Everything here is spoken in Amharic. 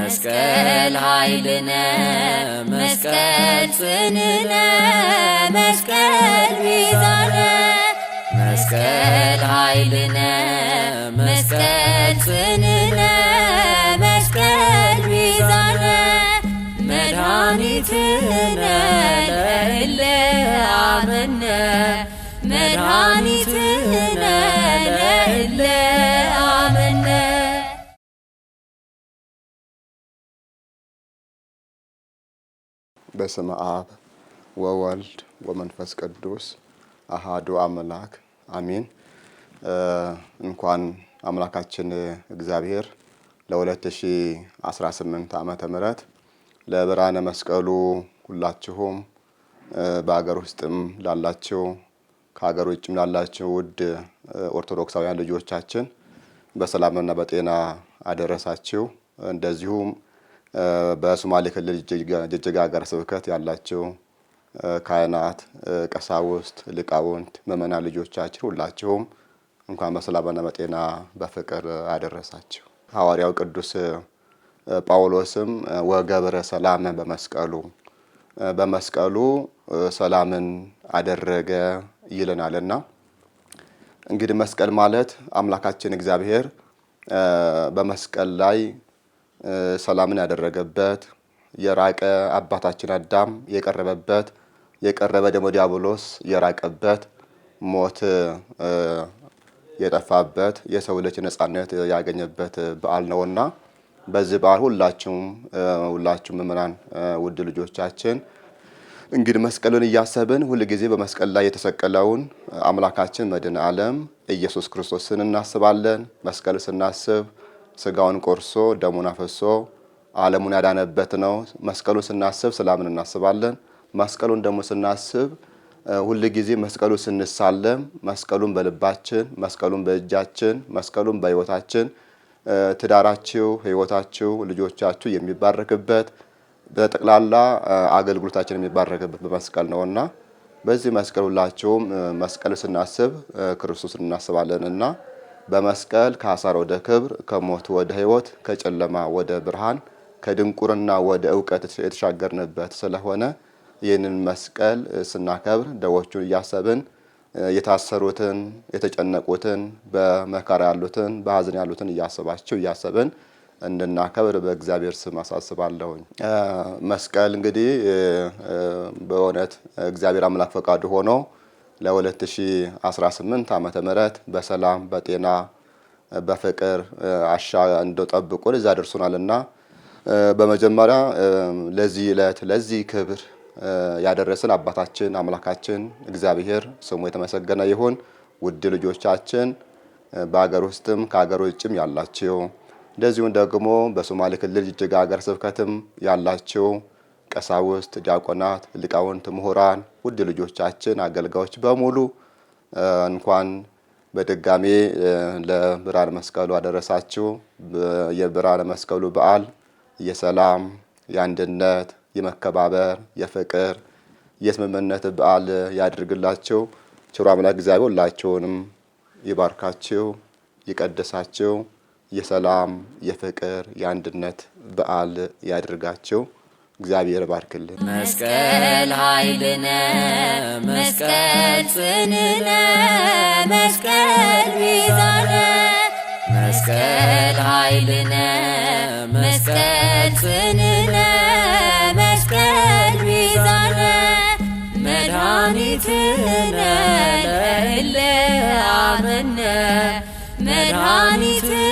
መስቀል ኃይልነ መስቀል ጽንዕነ መስቀል ቤዛነ መስቀል ኃይልነ መስቀል ጽንዕነ መስቀል ቤዛነ መድኃኒትነ ለእለ አመነ መድኃኒትነ ለእለ አመነ። በስመ አብ ወወልድ ወመንፈስ ቅዱስ አሃዱ አምላክ አሜን። እንኳን አምላካችን እግዚአብሔር ለ2018 ዓመተ ምህረት ለብርሃነ መስቀሉ ሁላችሁም በአገር ውስጥም ላላችሁ ከሀገር ውጭም ላላችሁ ውድ ኦርቶዶክሳውያን ልጆቻችን በሰላምና በጤና አደረሳችሁ። እንደዚሁም በሶማሌ ክልል ጅጅጋ ሀገረ ስብከት ያላችሁ ካህናት፣ ቀሳውስት፣ ሊቃውንት፣ ምእመናን ልጆቻችን ሁላችሁም እንኳን በሰላምና በጤና በፍቅር አደረሳችሁ። ሐዋርያው ቅዱስ ጳውሎስም ወገብረ ሰላም በመስቀሉ ሰላምን አደረገ ይለናልና እንግዲህ መስቀል ማለት አምላካችን እግዚአብሔር በመስቀል ላይ ሰላምን ያደረገበት የራቀ አባታችን አዳም የቀረበበት የቀረበ ደግሞ ዲያብሎስ የራቀበት ሞት የጠፋበት የሰው ልጅ ነጻነት ያገኘበት በዓል ነውና በዚህ በዓል ሁላችሁም ምእመናን ውድ ልጆቻችን እንግዲህ መስቀልን እያሰብን ሁል ጊዜ በመስቀል ላይ የተሰቀለውን አምላካችን መድኃኔ ዓለም ኢየሱስ ክርስቶስን እናስባለን። መስቀል ስናስብ ስጋውን ቆርሶ ደሙን አፈሶ ዓለሙን ያዳነበት ነው። መስቀሉን ስናስብ ሰላምን እናስባለን። መስቀሉን ደግሞ ስናስብ ሁል ጊዜ መስቀሉ ስንሳለም መስቀሉን በልባችን፣ መስቀሉን በእጃችን፣ መስቀሉን በሕይወታችን ትዳራችሁ፣ ሕይወታችሁ፣ ልጆቻችሁ የሚባረክበት በጠቅላላ አገልግሎታችን የሚባረክበት በመስቀል ነውና በዚህ መስቀል ሁላችሁም መስቀል ስናስብ ክርስቶስን እናስባለንና በመስቀል ከአሳር ወደ ክብር፣ ከሞት ወደ ሕይወት፣ ከጨለማ ወደ ብርሃን፣ ከድንቁርና ወደ ዕውቀት የተሻገርንበት ስለሆነ ይህንን መስቀል ስናከብር ደዌዎቹን እያሰብን የታሰሩትን፣ የተጨነቁትን፣ በመከራ ያሉትን፣ በሐዘን ያሉትን እያሰብን እንድናከብር በእግዚአብሔር ስም አሳስባለሁኝ። መስቀል እንግዲህ በእውነት እግዚአብሔር አምላክ ፈቃዱ ሆኖ ለ2018 ዓመተ ምህረት በሰላም በጤና በፍቅር እንደጠብቁን እዛ ደርሶናልና በመጀመሪያ ለዚህ ዕለት ለዚህ ክብር ያደረሰን አባታችን አምላካችን እግዚአብሔር ስሙ የተመሰገነ ይሁን። ውድ ልጆቻችን በአገር ውስጥም ከአገር ውጭም ያላችሁ እንደዚሁም ደግሞ በሶማሌ ክልል ጅጅጋ ሀገረ ስብከትም ያላችሁ ቀሳውስት፣ ዲያቆናት፣ ሊቃውንት፣ ምሁራን ውድ ልጆቻችን አገልጋዮች በሙሉ እንኳን በድጋሜ ለብርሃነ መስቀሉ አደረሳችሁ። የብርሃነ መስቀሉ በዓል የሰላም፣ የአንድነት፣ የመከባበር፣ የፍቅር፣ የስምምነት በዓል ያድርግላችሁ። ቸሩ አምላክ እግዚአብሔር ሁላችሁንም ይባርካችሁ፣ ይቀድሳችሁ። የሰላም፣ የፍቅር፣ የአንድነት በዓል ያድርጋችሁ። እግዚአብሔር ባርክልን። መስቀል ኃይልነ መስቀል ጽንዕነ መስቀል ቤዛነ መስቀል ኃይልነ መስቀል ጽንዕነ መስቀል ቤዛነ መድኃኒትነ ለእለ አመነ መድኃኒትነ